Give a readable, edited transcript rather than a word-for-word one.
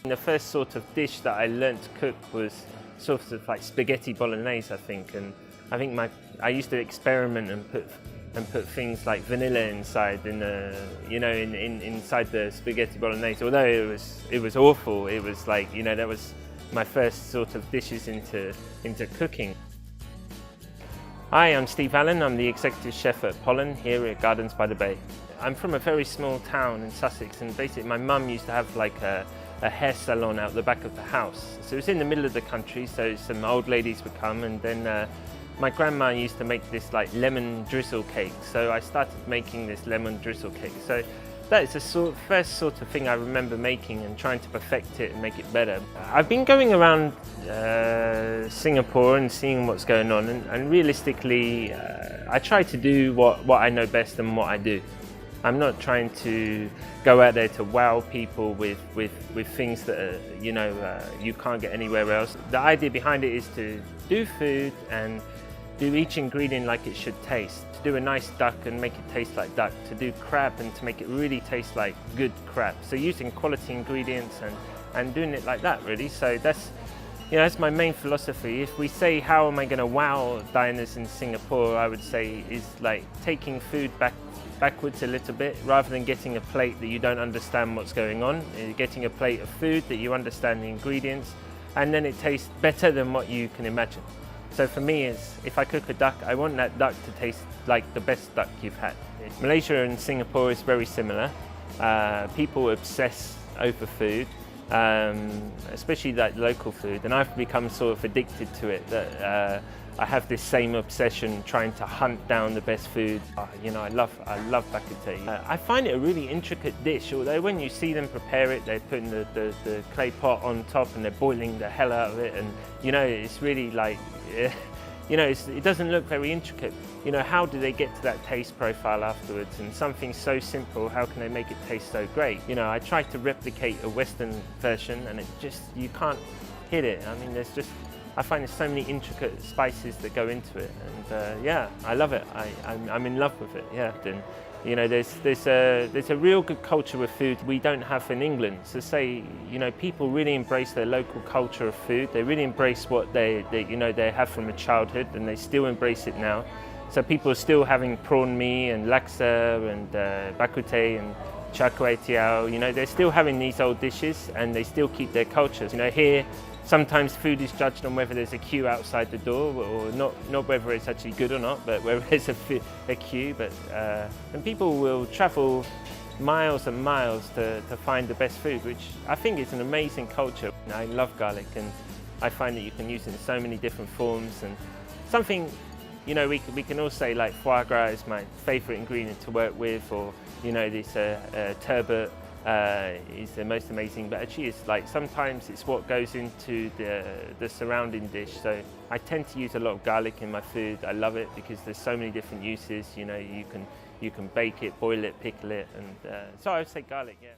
The first sort of dish that I learned to cook was sort of like spaghetti bolognese, I think. And I think I used to experiment and put things like vanilla inside inside the spaghetti bolognese. Although it was awful, it was like, that was my first sort of dishes into cooking. Hi, I'm Steve Allen. I'm the executive chef at Pollen here at Gardens by the Bay. I'm from a very small town in Sussex, and basically my mum used to have like a hair salon out the back of the house. So it was in the middle of the country, so some old ladies would come, and then my grandma used to make this like lemon drizzle cake. So I started making this lemon drizzle cake. So that is the first sort of thing I remember making and trying to perfect it and make it better. I've been going around Singapore and seeing what's going on, and realistically I try to do what I know best and what I do. I'm not trying to go out there to wow people with things that you can't get anywhere else. The idea behind it is to do food and do each ingredient like it should taste. To do a nice duck and make it taste like duck. To do crab and to make it really taste like good crab. So using quality ingredients and doing it like that, really. So that's my main philosophy. If we say how am I going to wow diners in Singapore, I would say is like taking food backwards a little bit, rather than getting a plate that you don't understand what's going on. Getting a plate of food that you understand the ingredients, and then it tastes better than what you can imagine. So for me, if I cook a duck, I want that duck to taste like the best duck you've had. Malaysia and Singapore is very similar. People obsess over food, especially that local food, and I've become sort of addicted to it. That I have this same obsession trying to hunt down the best food. I love bak kut teh. I find it a really intricate dish, although when you see them prepare it, they're putting the clay pot on top and they're boiling the hell out of it, and it's really like, it doesn't look very intricate. How do they get to that taste profile afterwards? And something so simple, how can they make it taste so great? I tried to replicate a Western version, and you can't hit it. I mean, I find there's so many intricate spices that go into it, and yeah, I love it. I'm in love with it. Yeah, and there's a real good culture with food we don't have in England. So people really embrace their local culture of food. They really embrace what they have from a childhood, and they still embrace it now. So people are still having prawn mee and laksa and bak kut teh and char kway teow. They're still having these old dishes, and they still keep their cultures. Here, sometimes food is judged on whether there's a queue outside the door, or not whether it's actually good or not, but whether there's a queue. And people will travel miles and miles to find the best food, which I think is an amazing culture. I love garlic, and I find that you can use it in so many different forms. And something, we can all say like foie gras is my favourite ingredient to work with, or this turbot is the most amazing, but actually it's like sometimes it's what goes into the surrounding dish. So I tend to use a lot of garlic in my food. I love it because there's so many different uses. You can bake it, boil it, pickle it, and so I would say garlic, yeah.